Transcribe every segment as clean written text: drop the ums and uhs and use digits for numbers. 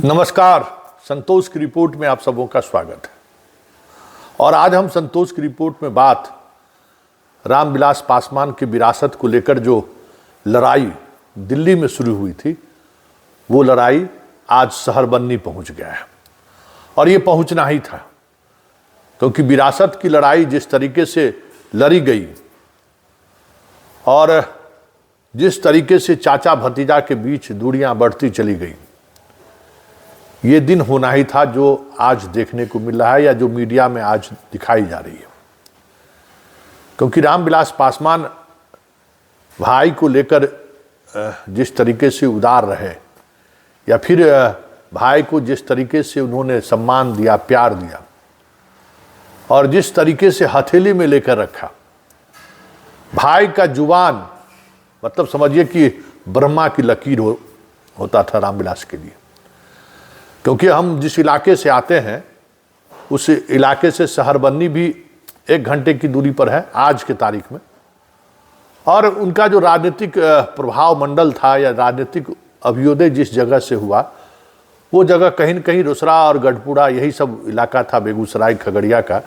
नमस्कार। संतोष की रिपोर्ट में आप सबों का स्वागत है। और आज हम संतोष की रिपोर्ट में बात रामविलास पासवान की विरासत को लेकर जो लड़ाई दिल्ली में शुरू हुई थी, वो लड़ाई आज शहरबन्नी पहुंच गया है। और ये पहुंचना ही था, क्योंकि विरासत की लड़ाई जिस तरीके से लड़ी गई और जिस तरीके से चाचा भतीजा के बीच दूरियां बढ़ती चली गई, ये दिन होना ही था जो आज देखने को मिल रहा है या जो मीडिया में आज दिखाई जा रही है। क्योंकि रामविलास पासवान भाई को लेकर जिस तरीके से उदार रहे, या फिर भाई को जिस तरीके से उन्होंने सम्मान दिया, प्यार दिया, और जिस तरीके से हथेली में लेकर रखा, भाई का जुबान मतलब समझिए कि ब्रह्मा की लकीर होता था रामविलास के लिए। क्योंकि हम जिस इलाके से आते हैं उस इलाके से शहरबन्नी भी 1 घंटे की दूरी पर है आज के तारीख में। और उनका जो राजनीतिक प्रभाव मंडल था या राजनीतिक अभ्युदय जिस जगह से हुआ, वो जगह कहीं न कहीं रोसड़ा और गढ़पुरा, यही सब इलाका था बेगूसराय खगड़िया का,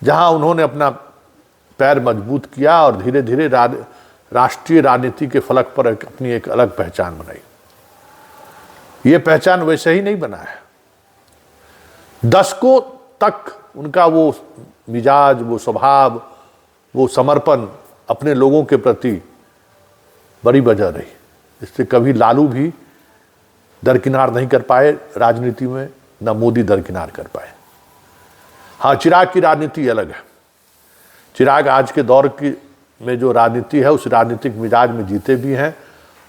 जहां उन्होंने अपना पैर मजबूत किया और धीरे धीरे राष्ट्रीय राजनीति के फलक पर अपनी एक अलग पहचान बनाई। ये पहचान वैसे ही नहीं बना है, दशकों तक उनका वो मिजाज, वो स्वभाव, वो समर्पण अपने लोगों के प्रति बड़ी वजह रही। इससे कभी लालू भी दरकिनार नहीं कर पाए राजनीति में, न मोदी दरकिनार कर पाए। हाँ, चिराग की राजनीति अलग है। चिराग आज के दौर की में जो राजनीति है उस राजनीतिक मिजाज में जीते भी हैं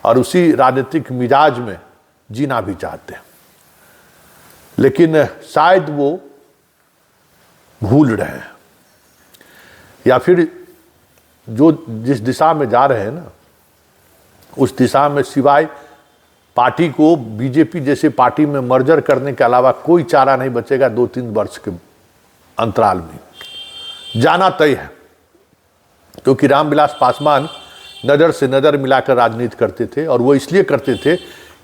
और उसी राजनीतिक मिजाज में जीना भी चाहते हैं, लेकिन शायद वो भूल रहे हैं, या फिर जो जिस दिशा में जा रहे हैं ना, उस दिशा में सिवाय पार्टी को बीजेपी जैसे पार्टी में मर्जर करने के अलावा कोई चारा नहीं बचेगा। 2-3 वर्ष के अंतराल में जाना तय है। क्योंकि रामविलास पासवान नज़र से नज़र मिलाकर राजनीति करते थे, और वो इसलिए करते थे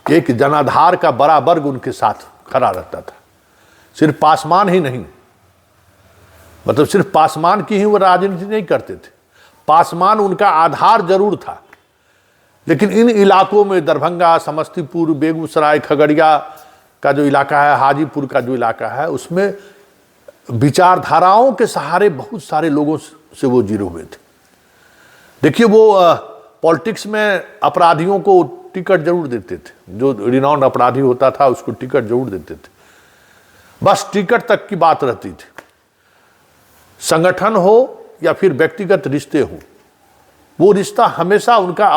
कि एक जनाधार का बड़ा वर्ग उनके साथ खड़ा रहता था। सिर्फ पासवान ही नहीं, मतलब सिर्फ पासवान की ही वो राजनीति नहीं करते थे, पासवान उनका आधार जरूर था। लेकिन इन इलाकों में दरभंगा, समस्तीपुर, बेगूसराय, खगड़िया का जो इलाका है, हाजीपुर का जो इलाका है, उसमें विचारधाराओं के सहारे बहुत सारे लोगों से वो जुड़े हुए थे। देखिए, वो पॉलिटिक्स में अपराधियों को टिकट जरूर देते थे, जो रिनाउंड अपराधी होता था उसको टिकट जरूर देते थे, बस टिकट तक की बात रहती थी। संगठन हो या फिर व्यक्तिगत रिश्ते हो, वो रिश्ता हमेशा उनका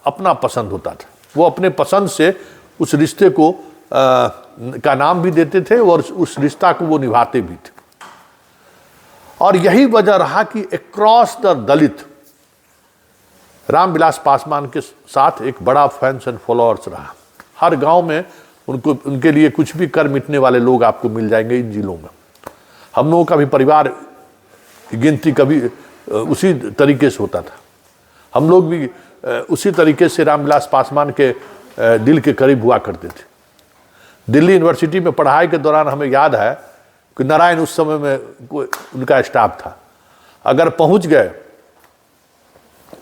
अपना पसंद होता था। वो अपने पसंद से उस रिश्ते को का नाम भी देते थे और उस रिश्ता को वो निभाते भी थे। और यही वजह रहा कि अक्रॉस द दलित रामविलास पासवान के साथ एक बड़ा फैंस एंड फॉलोअर्स रहा। हर गांव में उनके लिए कुछ भी कर मिटने वाले लोग आपको मिल जाएंगे इन जिलों में। हम लोगों का भी परिवार गिनती कभी उसी तरीके से होता था। हम लोग भी उसी तरीके से रामविलास पासवान के दिल के करीब हुआ करते थे। दिल्ली यूनिवर्सिटी में पढ़ाई के दौरान हमें याद है कि नारायण उस समय में उनका स्टाफ था। अगर पहुंच गए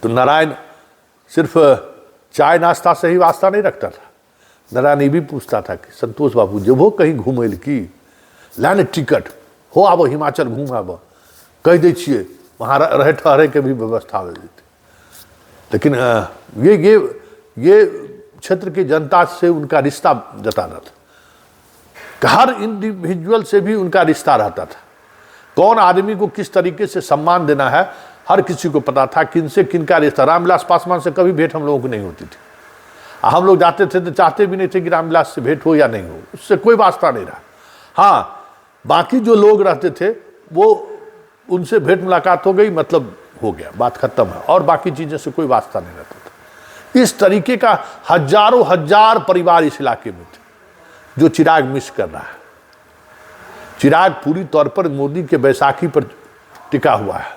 तो नारायण सिर्फ चाय नाश्ता से ही वास्ता नहीं रखता था। नारायण ये भी पूछता था कि संतोष बाबू जब हो कहीं घूमे की लाने टिकट हो, आबो हिमाचल घूम आबो, कह दे छिए वहाँ रहे ठहरे के भी व्यवस्था हो देती। लेकिन ये क्षेत्र की जनता से उनका रिश्ता जता रहा था। हर इंडिविजुअल से भी उनका रिश्ता रहता था। कौन आदमी को किस तरीके से सम्मान देना है हर किसी को पता था, किनसे किनका रिश्ता। रामविलास पासवान से कभी भेंट हम लोगों को नहीं होती थी। हम लोग जाते थे तो चाहते भी नहीं थे कि रामविलास से भेंट हो या नहीं हो, उससे कोई वास्ता नहीं रहा। हाँ, बाकी जो लोग रहते थे वो उनसे भेंट मुलाकात हो गई, मतलब हो गया, बात खत्म है, और बाकी चीज़ों से कोई वास्ता नहीं रहता था। इस तरीके का हजारों हजार परिवार इस इलाके में थे, जो चिराग मिस कर रहा है। चिराग पूरी तौर पर मोदी के बैसाखी पर टिका हुआ है,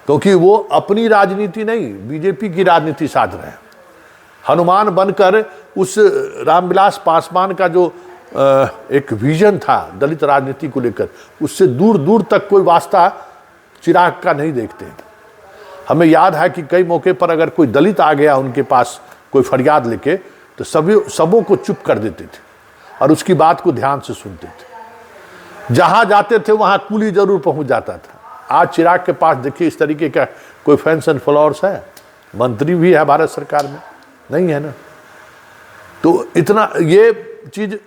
क्योंकि वो अपनी राजनीति नहीं, बीजेपी की राजनीति साध रहे हैं। हनुमान बनकर उस रामविलास पासवान का जो एक विजन था दलित राजनीति को लेकर, उससे दूर दूर तक कोई वास्ता चिराग का नहीं देखते। हमें याद है कि कई मौके पर अगर कोई दलित आ गया उनके पास कोई फरियाद लेके, तो सबों को चुप कर देते थे और उसकी बात को ध्यान से सुनते थे। जहां जाते थे वहां कुली जरूर पहुंच जाता था। आज चिराग के पास देखिए इस तरीके का कोई फैंस एंड फॉलोअर्स है? मंत्री भी है भारत सरकार में? नहीं है ना। तो इतना ये चीज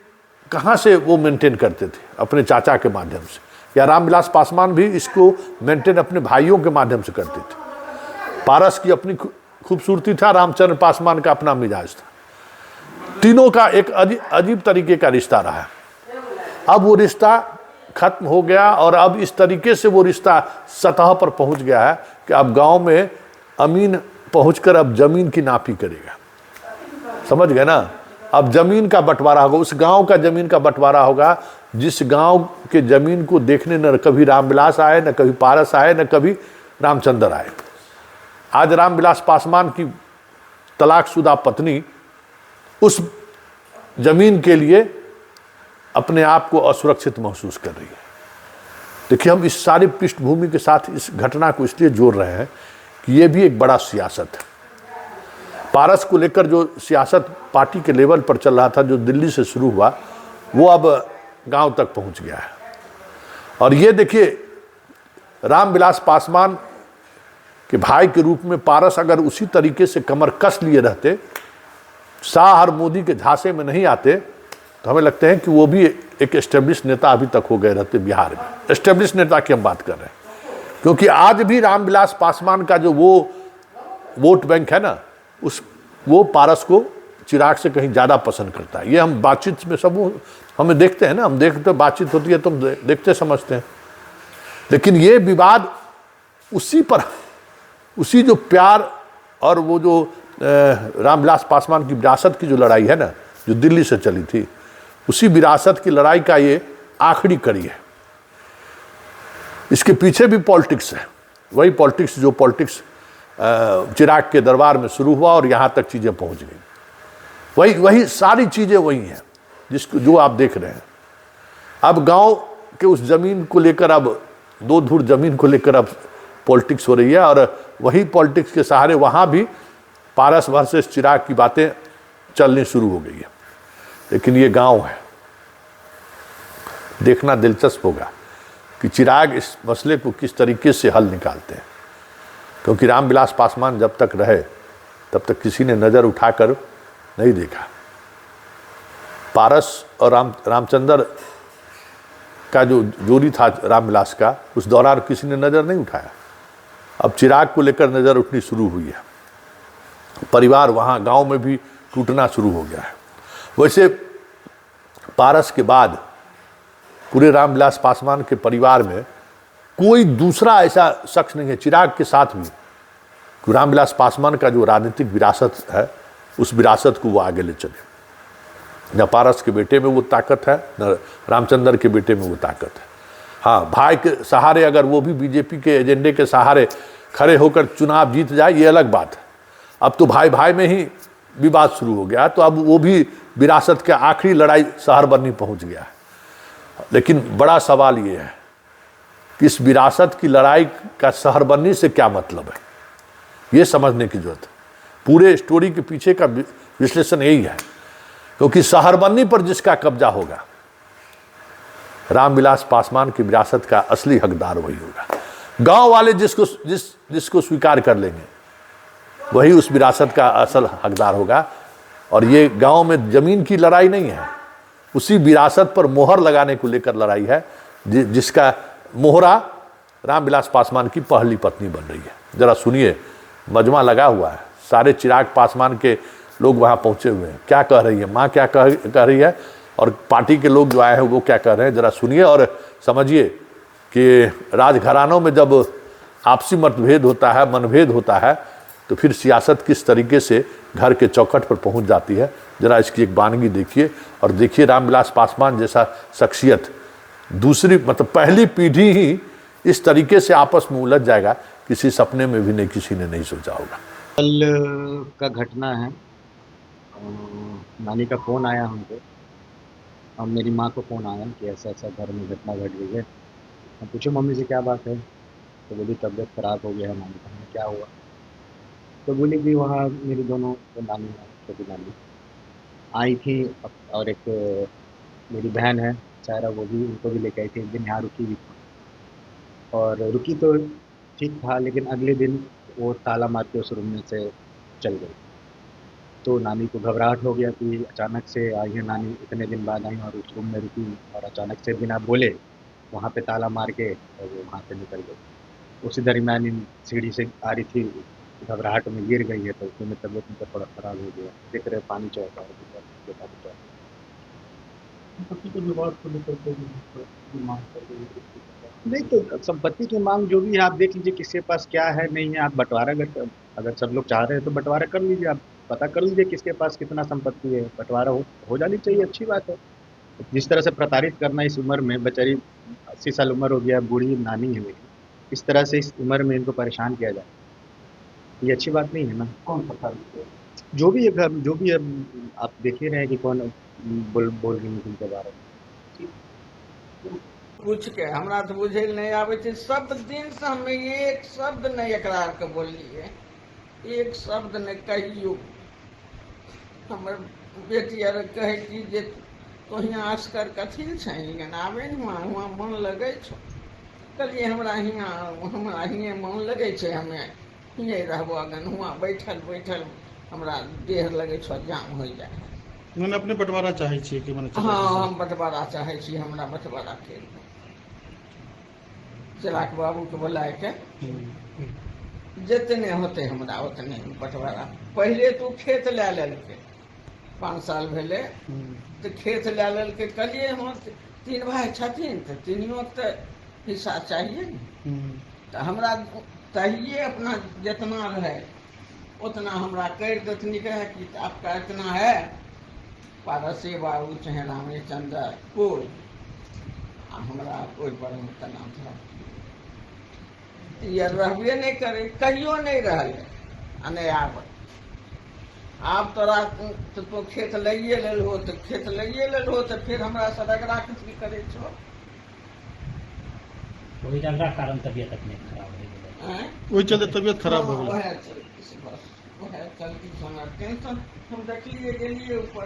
कहां से वो मेंटेन करते थे? अपने चाचा के माध्यम से, या रामविलास पासवान भी इसको मेंटेन अपने भाइयों के माध्यम से करते थे। पारस की अपनी खूबसूरती था, रामचंद्र पासवान का अपना मिजाज था। तीनों का एक अजीब तरीके का रिश्ता रहा। अब वो रिश्ता खत्म हो गया और अब इस तरीके से वो रिश्ता सतह पर पहुंच गया है कि अब गांव में अमीन पहुंचकर अब जमीन की नापी करेगा। समझ गए ना? अब जमीन का बंटवारा होगा, उस गांव का जमीन का बंटवारा होगा जिस गांव के जमीन को देखने न कभी रामविलास आए, न कभी पारस आए, न कभी रामचंद्र आए। आज रामविलास पासवान की तलाकशुदा पत्नी उस जमीन के लिए अपने आप को असुरक्षित महसूस कर रही है। देखिए, हम इस सारी पृष्ठभूमि के साथ इस घटना को इसलिए जोड़ रहे हैं कि ये भी एक बड़ा सियासत है। पारस को लेकर जो सियासत पार्टी के लेवल पर चल रहा था, जो दिल्ली से शुरू हुआ, वो अब गांव तक पहुंच गया है। और ये देखिए, रामविलास पासवान के भाई के रूप में पारस अगर उसी तरीके से कमर कस लिए रहते, शाह और मोदी के झांसे में नहीं आते, तो हमें लगता है कि वो भी एक एस्टेब्लिश नेता अभी तक हो गए रहते बिहार में। एस्टेब्लिश नेता की हम बात कर रहे हैं, क्योंकि आज भी रामविलास पासवान का जो वो वोट बैंक है ना, वो पारस को चिराग से कहीं ज़्यादा पसंद करता है। ये हम बातचीत में सब हमें देखते हैं ना, हम देखते बातचीत होती है तो हम देखते समझते हैं। लेकिन ये विवाद उसी जो प्यार और वो जो रामविलास पासवान की विरासत की जो लड़ाई है ना, जो दिल्ली से चली थी, उसी विरासत की लड़ाई का ये आखिरी कड़ी है। इसके पीछे भी पॉलिटिक्स है, वही पॉलिटिक्स जो पॉलिटिक्स चिराग के दरबार में शुरू हुआ और यहाँ तक चीज़ें पहुँच गई। वही सारी चीज़ें वही हैं जो आप देख रहे हैं। अब गांव के उस जमीन को लेकर, अब 2 धुर जमीन को लेकर अब पॉलिटिक्स हो रही है, और वही पॉलिटिक्स के सहारे वहाँ भी पारस वर्सेस चिराग की बातें चलनी शुरू हो गई है। लेकिन ये गांव है, देखना दिलचस्प होगा कि चिराग इस मसले को किस तरीके से हल निकालते हैं। क्योंकि रामविलास पासवान जब तक रहे तब तक किसी ने नज़र उठाकर नहीं देखा। पारस और रामचंद्र का जो जोड़ी था रामविलास का, उस दौरान किसी ने नज़र नहीं उठाया। अब चिराग को लेकर नज़र उठनी शुरू हुई है। परिवार वहाँ गांव में भी टूटना शुरू हो गया है। वैसे पारस के बाद पूरे रामविलास पासवान के परिवार में कोई दूसरा ऐसा शख्स नहीं है, चिराग के साथ भी, कि रामविलास पासवान का जो राजनीतिक विरासत है, उस विरासत को वो आगे ले चले। न पारस के बेटे में वो ताकत है, न रामचंद्र के बेटे में वो ताकत है। हाँ, भाई के सहारे अगर वो भी बीजेपी के एजेंडे के सहारे खड़े होकर चुनाव जीत जाए, ये अलग बात है। अब तो भाई भाई में ही विवाद शुरू हो गया, तो अब वो भी विरासत के आखिरी लड़ाई सहरबन्नी पहुंच गया है। लेकिन बड़ा सवाल ये है कि इस विरासत की लड़ाई का सहरबन्नी से क्या मतलब है, ये समझने की जरूरत है। पूरे स्टोरी के पीछे का विश्लेषण यही है, क्योंकि सहरबन्नी पर जिसका कब्जा होगा, रामविलास पासवान की विरासत का असली हकदार वही होगा। गांव वाले जिसको स्वीकार कर लेंगे, वही उस विरासत का असल हकदार होगा। और ये गांव में जमीन की लड़ाई नहीं है, उसी विरासत पर मोहर लगाने को लेकर लड़ाई है, जिसका मोहरा रामविलास पासवान की पहली पत्नी बन रही है। जरा सुनिए, मजमा लगा हुआ है, सारे चिराग पासवान के लोग वहाँ पहुँचे हुए हैं। क्या कह रही है माँ, क्या कह रही है, और पार्टी के लोग जो आए हैं वो क्या कह रहे हैं, जरा सुनिए और समझिए कि राजघरानों में जब आपसी मतभेद होता है, मनभेद होता है, तो फिर सियासत किस तरीके से घर के चौखट पर पहुंच जाती है। जरा इसकी एक वानगी देखिए, और देखिए रामविलास पासवान जैसा शख्सियत दूसरी, मतलब पहली पीढ़ी ही इस तरीके से आपस में उलझ जाएगा, किसी सपने में भी नहीं, किसी ने नहीं सोचा होगा। कल का घटना है, नानी का फ़ोन आया हमको। अब मेरी माँ को फ़ोन आया कि ऐसा-ऐसा घर में घटना घट गई है। हम पूछे मम्मी से क्या बात है? तो बोली तबीयत ख़राब हो गया है नानी का। हमने क्या हुआ? तो बोली कि वहाँ मेरी दोनों जो नानी हैं, छोटी नानी आई थी और एक मेरी बहन है सायरा वो भी उनको भी लेके आई थी। एक दिन यहाँ रुकी भी थी और रुकी तो ठीक था लेकिन अगले दिन वो ताला मार के उस रूम में से चल गई। तो नानी को घबराहट हो गया कि अचानक से आई है नानी, इतने दिन बाद आई और उस रूम में रुकी और अचानक से बिना बोले वहाँ पे ताला मार के और वो वहाँ से निकल गई। उसी दरमियान इन सीढ़ी से आ रही थी, घबराहट में गिर गई है तो उसी में तबीयत उनका थोड़ा खराब हो गया। देख रहे पानी चढ़ता है, पानी चढ़ता है। संपत्ति के विवाद को लेकर के भी मांग कर रही है। नहीं तो संपत्ति की मांग जो भी है आप देख लीजिए किसके पास क्या है नहीं है। आप बंटवारा अगर सब लोग चाह रहे हैं तो बंटवारा कर लीजिए। आप पता कर लीजिए किसके पास कितना संपत्ति है, बंटवारा हो जानी चाहिए, अच्छी बात है। जिस तरह से प्रताड़ित करना इस उम्र में, बेचारी 80 साल उम्र हो गया, बूढ़ी नानी है मेरी, इस तरह से इस उम्र में इनको परेशान किया जाए, ये अच्छी बात नहीं है ना। कौन प्रताड़ित है? जो भी है घर जो भी है, आप देख ही रहे हैं कि कौन बोल रही है उनके बारे में। पूछ के हमरा तो बुझे नहीं आवे छै। सब दिन से हमें एक शब्द नहीं एकरा के बोलिए, एक शब्द नहीं कहियो। हमर बेटी आर कहे कि जे तो यहाँ असकर कथी छै आबे ने वहाँ मन लगे छो। कहलिए हमरा हियाँ मन लगे छै, हमें हिये रहबो अगन हुआ बैठल बैठल हमरा देह लगे छो जाम हो जाए। मैंने अपने बंटवारा चाहे छियै कि मैंने चचा जी हाँ से? हम बंटवारा चाहे छी, हमरा बंटवारा के चिराग बाबू के बुलाए के जितने होते हमरा उतने बंटवारा। पहले तो खेत लै लेलकै, 5 साल भेले तो खेत लै लेलकै। कहलिए हम 3 भाई छथिन तो तीनियों के तो हिस्सा चाहिए ने। तो हमरा चाहिए अपना जितना रहे उतना हमरा कर देथनी रहे कि आपका इतना है, पारसी बाबू चाहे रामेचंद्र कोई हमरा कोई पर तना था ये रहबे नहीं करे, कहियो नहीं रहल आ नहीं आब तोरा तो खेत लइए लेल हो तो खेत लइए लेल हो तो फिर हमरा से रगड़ा खिचड़ी करे छो। वही रगड़ा कारण तबियत अपने खराब हो गई। वही चलते तबियत खराब हो गई। वह चलती समय टेंशन हम देखलिए गेलिए ऊपर